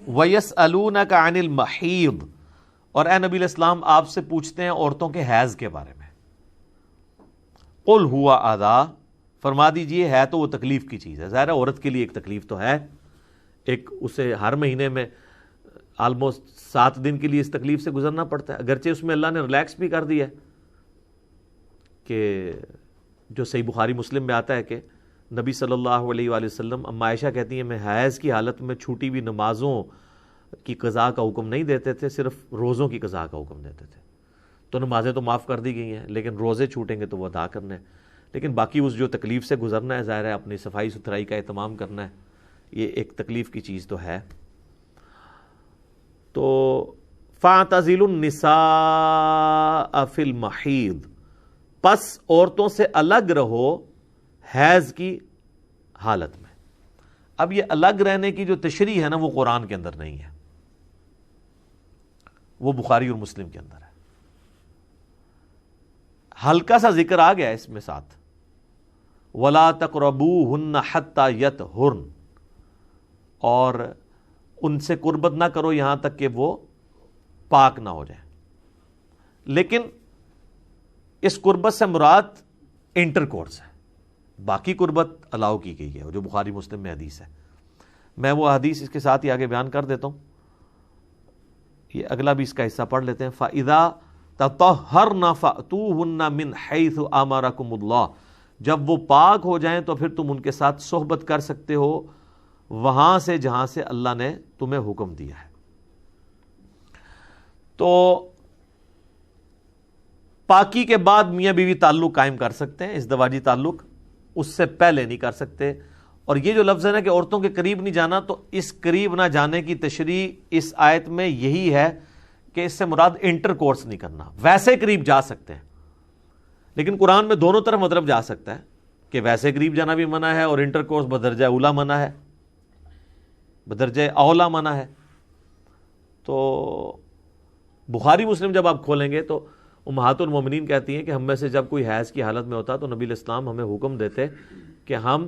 وَيَسْأَلُونَكَ عَنِ الْمَحِيضِ، اور اے نبی علیہ السلام آپ سے پوچھتے ہیں عورتوں کے حیض کے بارے میں. قُلْ هُوَ أَذًى، فرما دیجئے ہے تو وہ تکلیف کی چیز ہے. ظاہر ہے عورت کے لیے ایک تکلیف تو ہے، ایک اسے ہر مہینے میں آلموسٹ 7 دن کے لیے اس تکلیف سے گزرنا پڑتا ہے، اگرچہ اس میں اللہ نے ریلیکس بھی کر دیا ہے کہ جو صحیح بخاری مسلم میں آتا ہے کہ نبی صلی اللہ علیہ وآلہ وسلم، اما عائشہ کہتی ہیں میں حیض کی حالت میں چھوٹی ہوئی نمازوں کی قضاء کا حکم نہیں دیتے تھے، صرف روزوں کی قضاء کا حکم دیتے تھے. تو نمازیں تو معاف کر دی گئی ہیں لیکن روزے چھوٹیں گے تو وہ ادا کرنے ہیں. لیکن باقی اس جو تکلیف سے گزرنا ہے، ظاہر ہے اپنی صفائی ستھرائی کا اہتمام کرنا ہے، یہ ایک تکلیف کی چیز تو ہے. تو فَاعْتَزِلُوا النِّسَاءَ فِي الْمَحِيضِ، پس عورتوں سے الگ رہو حیض کی حالت میں. اب یہ الگ رہنے کی جو تشریح ہے نا وہ قرآن کے اندر نہیں ہے، وہ بخاری اور مسلم کے اندر ہے. ہلکا سا ذکر آ گیا اس میں ساتھ، وَلَا تَقْرَبُوهُنَّ حَتَّى يَطْهُرْنَ، اور ان سے قربت نہ کرو یہاں تک کہ وہ پاک نہ ہو جائیں. لیکن اس قربت سے مراد انٹر کورس ہے، باقی قربت الاؤ کی گئی ہے جو بخاری مسلم میں حدیث ہے. میں وہ حدیث اس کے ساتھ ہی آگے بیان کر دیتا ہوں، یہ اگلا بھی اس کا حصہ پڑھ لیتے ہیں. فَإِذَا تَطَهَّرْنَ فَأْتُوهُنَّ مِنْ حَيْثُ أَمَرَكُمُ اللَّهُ، جب وہ پاک ہو جائیں تو پھر تم ان کے ساتھ صحبت کر سکتے ہو وہاں سے جہاں سے اللہ نے تمہیں حکم دیا ہے. تو پاکی کے بعد میاں بیوی تعلق قائم کر سکتے ہیں، ازدواجی تعلق، اس سے پہلے نہیں کر سکتے. اور یہ جو لفظ ہے نا کہ عورتوں کے قریب نہیں جانا، تو اس قریب نہ جانے کی تشریح اس آیت میں یہی ہے کہ اس سے مراد انٹر کورس نہیں کرنا. ویسے قریب جا سکتے ہیں لیکن قرآن میں دونوں طرف مطلب جا سکتا ہے کہ ویسے قریب جانا بھی منع ہے اور انٹر کورس بدرجہ اولا منع ہے، بدرجہ اولا منع ہے. تو بخاری مسلم جب آپ کھولیں گے تو امہات المومنین کہتی ہیں کہ ہم میں سے جب کوئی حیض کی حالت میں ہوتا تو نبی علیہ السلام ہمیں حکم دیتے کہ ہم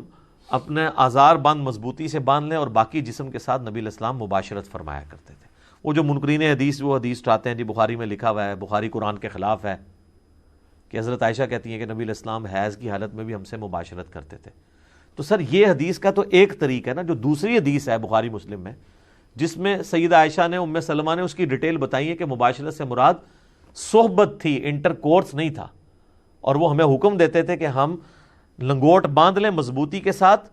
اپنے آزار بند مضبوطی سے باندھ لیں، اور باقی جسم کے ساتھ نبی علیہ السلام مباشرت فرمایا کرتے تھے. وہ جو منکرین حدیث وہ حدیث اٹھاتے ہیں جی بخاری میں لکھا ہوا ہے، بخاری قرآن کے خلاف ہے، کہ حضرت عائشہ کہتی ہیں کہ نبی علیہ السلام حیض کی حالت میں بھی ہم سے مباشرت کرتے تھے. تو سر یہ حدیث کا تو ایک طریقہ ہے نا، جو دوسری حدیث ہے بخاری مسلم میں جس میں سیدہ عائشہ نے، ام سلمہ نے اس کی ڈیٹیل بتائی ہے کہ مباشرت سے مراد صحبت تھی، انٹر کورس نہیں تھا، اور وہ ہمیں حکم دیتے تھے کہ ہم لنگوٹ باندھ لیں مضبوطی کے ساتھ،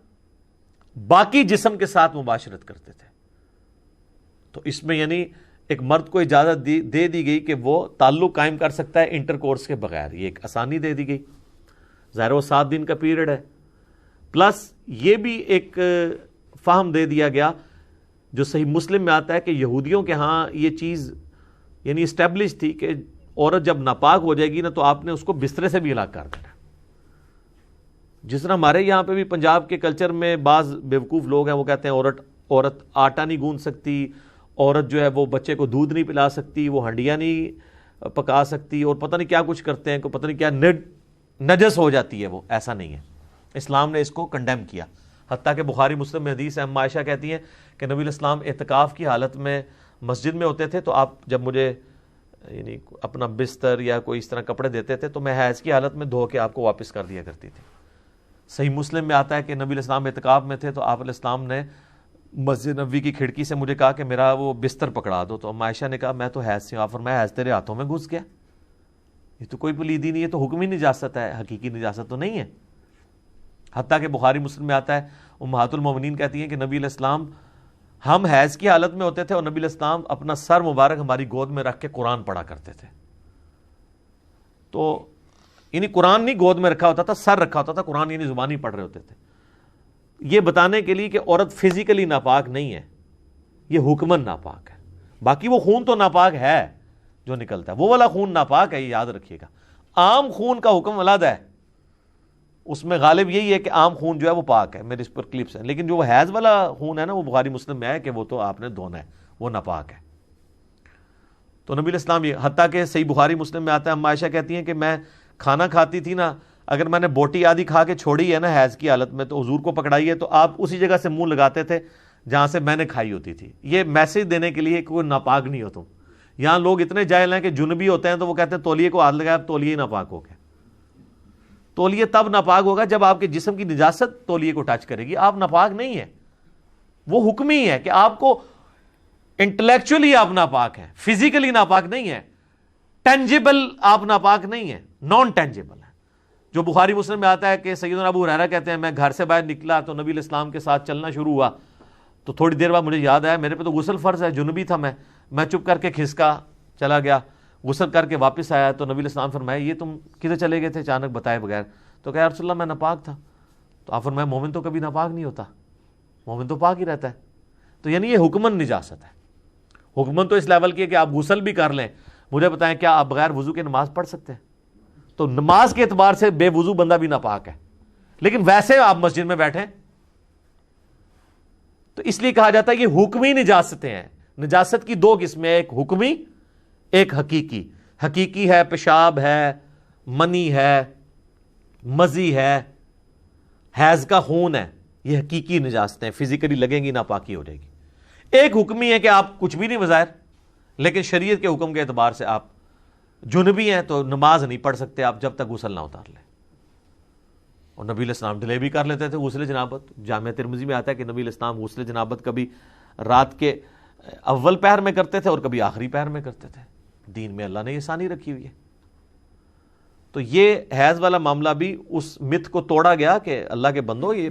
باقی جسم کے ساتھ مباشرت کرتے تھے. تو اس میں یعنی ایک مرد کو اجازت دے دی گئی کہ وہ تعلق قائم کر سکتا ہے انٹر کورس کے بغیر، یہ ایک آسانی دے دی گئی. ظاہر وہ 7 دن کا پیریڈ ہے، پلس یہ بھی ایک فہم دے دیا گیا جو صحیح مسلم میں آتا ہے کہ یہودیوں کے ہاں یہ چیز یعنی اسٹیبلش تھی کہ عورت جب ناپاک ہو جائے گی نا تو آپ نے اس کو بسترے سے بھی ہلاک کر دینا. جس طرح ہمارے یہاں پہ بھی پنجاب کے کلچر میں بعض بیوقوف لوگ ہیں وہ کہتے ہیں عورت آٹا نہیں گوندھ سکتی، عورت جو ہے وہ بچے کو دودھ نہیں پلا سکتی، وہ ہنڈیاں نہیں پکا سکتی، اور پتہ نہیں کیا کچھ کرتے ہیں، پتہ نہیں کیا نجس ہو جاتی ہے وہ. ایسا نہیں ہے، اسلام نے اس کو کنڈیم کیا. حتیٰ کہ بخاری مسلم میں حدیث ہے، اما عائشہ کہتی ہیں کہ نبی علیہ السلام اعتکاف کی حالت میں مسجد میں ہوتے تھے تو آپ جب مجھے یعنی اپنا بستر یا کوئی اس طرح کپڑے دیتے تھے تو میں حیض کی حالت میں دھو کے آپ کو واپس کر دیا کرتی تھی. صحیح مسلم میں آتا ہے کہ نبی علیہ السلام اعتکاف میں تھے تو آپ علیہ السلام نے مسجد نبوی کی کھڑکی سے مجھے کہا کہ میرا وہ بستر پکڑا دو. تو اما عائشہ نے کہا میں تو حیض سے ہوں. آپ فرمایا حیض تیرے ہاتھوں میں گھس گیا؟ یہ تو کوئی پلیدی نہیں ہے، تو حکمی نجاست ہے، حقیقی نجاست تو نہیں ہے. حتیٰ کہ بخاری مسلم میں آتا ہے امہات المومنین کہتی ہیں کہ نبی علیہ السلام ہم حیض کی حالت میں ہوتے تھے اور نبی علیہ السلام اپنا سر مبارک ہماری گود میں رکھ کے قرآن پڑھا کرتے تھے. تو یعنی قرآن نہیں گود میں رکھا ہوتا تھا، سر رکھا ہوتا تھا، قرآن یعنی زبانی پڑھ رہے ہوتے تھے. یہ بتانے کے لیے کہ عورت فزیکلی ناپاک نہیں ہے، یہ حکمن ناپاک ہے. باقی وہ خون تو ناپاک ہے جو نکلتا ہے، وہ والا خون ناپاک ہے، یہ یاد رکھیے گا. عام خون کا حکم علیحدہ ہے، اس میں غالب یہی ہے کہ عام خون جو ہے وہ پاک ہے، میرے اس پر کلپس ہیں. لیکن جو وہ حیض والا خون ہے نا وہ بخاری مسلم میں ہے کہ وہ تو آپ نے دھونا ہے، وہ ناپاک ہے. تو نبی علیہ السلام یہ حتیٰ کہ صحیح بخاری مسلم میں آتا ہے، اما عائشہ کہتی ہیں کہ میں کھانا کھاتی تھی نا، اگر میں نے بوٹی آدھی کھا کے چھوڑی ہے نا حیض کی حالت میں تو حضور کو پکڑائی ہے تو آپ اسی جگہ سے منہ لگاتے تھے جہاں سے میں نے کھائی ہوتی تھی. یہ میسج دینے کے لیے کوئی ناپاک نہیں ہو تم. یہاں لوگ اتنے جاہل ہیں کہ جنبی ہوتے ہیں تو وہ کہتے ہیں تولیے کو ہاتھ لگایا اب تولیے ناپاک ہو گیا. تولیے تب ناپاک ہوگا جب آپ کے جسم کی نجاست تولیے کو ٹچ کرے گی. آپ ناپاک نہیں ہے, وہ حکم ہی ہے کہ آپ کو انٹلیکچولی آپ ناپاک ہیں, فزیکلی ناپاک نہیں ہے, ٹینجیبل آپ ناپاک نہیں ہے, نان ٹینجیبل ہے. جو بخاری مسلم میں آتا ہے کہ سیدنا ابو ہریرہ کہتے ہیں میں گھر سے باہر نکلا تو نبی علیہ السلام کے ساتھ چلنا شروع ہوا تو تھوڑی دیر بعد مجھے یاد آیا میرے پہ تو غسل فرض ہے, جنبی تھا میں چپ کر کے کھسکا چلا گیا, غسل کر کے واپس آیا تو نبی علیہ السلام فرمایا یہ تم کدھر چلے گئے تھے اچانک بتائے بغیر؟ تو کہا یا رسول اللہ میں ناپاک تھا. تو آپ فرمایا مومن تو کبھی ناپاک نہیں ہوتا, مومن تو پاک ہی رہتا ہے. تو یعنی یہ حکمن نجاست ہے. حکمن تو اس لیول کی ہے کہ آپ غسل بھی کر لیں. مجھے بتائیں کیا آپ بغیر وضو کے نماز پڑھ سکتے ہیں؟ تو نماز کے اعتبار سے بے وضو بندہ بھی ناپاک ہے, لیکن ویسے آپ مسجد میں بیٹھیں تو اس لیے کہا جاتا ہے یہ حکمی نجاستیں ہیں. نجاست کی دو قسمیں, ایک حکمی ایک حقیقی. حقیقی ہے پیشاب ہے, منی ہے, مزی ہے, حیض کا خون ہے, یہ حقیقی نجاستیں فزیکلی لگیں گی ناپاکی ہو جائے گی. ایک حکمی ہے کہ آپ کچھ بھی نہیں بظاہر, لیکن شریعت کے حکم کے اعتبار سے آپ جنبی ہیں تو نماز نہیں پڑھ سکتے آپ جب تک غسل نہ اتار لیں. اور نبی علیہ السلام ڈیلے بھی کر لیتے تھے غسل جنابت. جامع ترمذی میں آتا ہے کہ نبی علیہ السلام غسل جنابت کبھی رات کے اول پہر میں کرتے تھے اور کبھی آخری پہر میں کرتے تھے. دین میں اللہ نے یہ آسانی رکھی ہوئی ہے. تو یہ حیض والا معاملہ بھی اس مت کو توڑا گیا کہ اللہ کے بندو یہ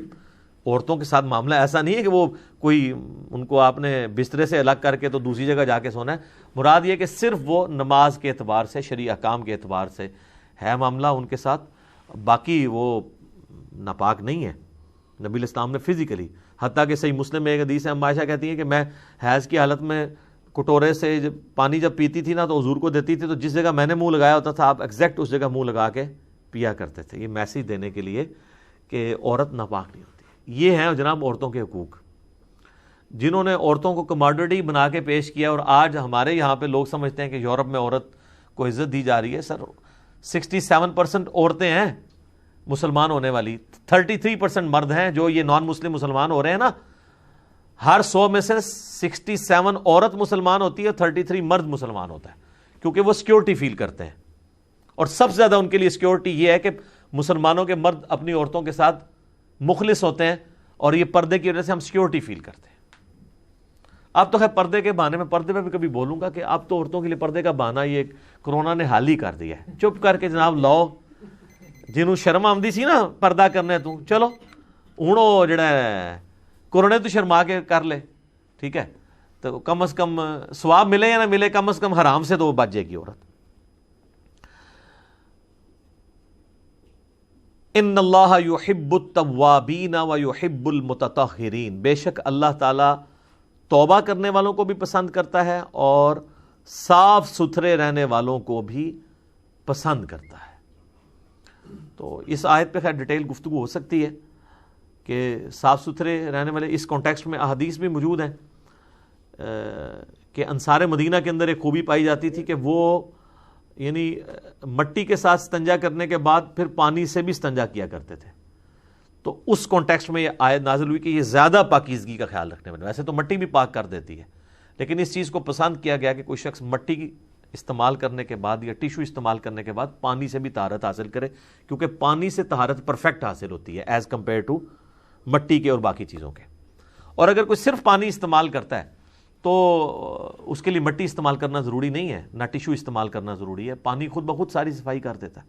عورتوں کے ساتھ معاملہ ایسا نہیں ہے کہ وہ کوئی ان کو آپ نے بسترے سے الگ کر کے تو دوسری جگہ جا کے سونا ہے. مراد یہ کہ صرف وہ نماز کے اعتبار سے شرعی احکام کے اعتبار سے ہے معاملہ ان کے ساتھ, باقی وہ ناپاک نہیں ہے. نبی علیہ السلام نے فزیکلی, حتیٰ کہ صحیح مسلم میں ایک حدیث ہے عائشہ کہتی ہیں کہ میں حیض کی حالت میں کٹورے سے پانی جب پیتی تھی نا تو حضور کو دیتی تھی تو جس جگہ میں نے منہ لگایا ہوتا تھا آپ ایگزیکٹ اس جگہ منہ لگا کے پیا کرتے تھے. یہ میسج دینے کے لیے کہ عورت ناپاک نہیں ہوتی. یہ ہیں جناب عورتوں کے حقوق, جنہوں نے عورتوں کو کماڈیٹی بنا کے پیش کیا. اور آج ہمارے یہاں پہ لوگ سمجھتے ہیں کہ یورپ میں عورت کو عزت دی جا رہی ہے. سر 67% عورتیں ہیں مسلمان ہونے والی, 33% مرد ہیں جو یہ نان مسلم مسلمان ہو رہے ہیں نا. ہر 100 میں سے 67 عورت مسلمان ہوتی ہے, 33 مرد مسلمان ہوتا ہے, کیونکہ وہ سیکیورٹی فیل کرتے ہیں. اور سب سے زیادہ ان کے لیے سیکیورٹی یہ ہے کہ مسلمانوں کے مرد اپنی عورتوں کے ساتھ مخلص ہوتے ہیں اور یہ پردے کی وجہ سے ہم سیکیورٹی فیل کرتے ہیں. اب تو خیر پردے کے بہانے میں, پردے پہ بھی کبھی بولوں گا کہ اب تو عورتوں کے لیے پردے کا بہانہ یہ کورونا نے حال ہی کر دیا ہے. چپ کر کے جناب لاؤ, جنہوں شرم آمدی سی نا پردہ کرنے تو چلو ہوں وہ جڑا ہے کورونے تو شرما کے کر لے, ٹھیک ہے, تو کم از کم ثواب ملے یا نہ ملے, کم از کم حرام سے تو وہ بچ جائے گی عورت. ان اللہ یحب التوابین ویحب المتطہرین, بے شک اللہ تعالی توبہ کرنے والوں کو بھی پسند کرتا ہے اور صاف ستھرے رہنے والوں کو بھی پسند کرتا ہے. تو اس آیت پہ خیر ڈیٹیل گفتگو ہو سکتی ہے کہ صاف ستھرے رہنے والے, اس کانٹیکسٹ میں احادیث بھی موجود ہیں کہ انصار مدینہ کے اندر ایک خوبی پائی جاتی تھی کہ وہ یعنی مٹی کے ساتھ استنجا کرنے کے بعد پھر پانی سے بھی استنجا کیا کرتے تھے. تو اس کانٹیکسٹ میں یہ آیت نازل ہوئی کہ یہ زیادہ پاکیزگی کا خیال رکھنے والے, ویسے تو مٹی بھی پاک کر دیتی ہے لیکن اس چیز کو پسند کیا گیا کہ کوئی شخص مٹی کی استعمال کرنے کے بعد یا ٹیشو استعمال کرنے کے بعد پانی سے بھی طہارت حاصل کرے, کیونکہ پانی سے طہارت پرفیکٹ حاصل ہوتی ہے ایز کمپیئر ٹو مٹی کے اور باقی چیزوں کے. اور اگر کوئی صرف پانی استعمال کرتا ہے تو اس کے لیے مٹی استعمال کرنا ضروری نہیں ہے, نہ ٹیشو استعمال کرنا ضروری ہے, پانی خود بخود ساری صفائی کر دیتا ہے.